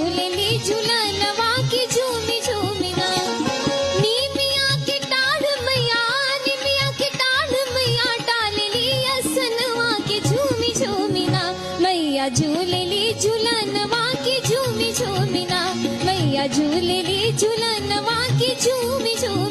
झूलेली झूलनवा की झूमी झूमी ना। नीमिया की टाढ़ मैया, नीमिया की टाढ़ मैया डालली असनवा की झूमी झूमी ना। मैया झूलेली झूलनवा की झूमी झूमी ना। मैया झूलेली झूलनवा की झूमी झूमी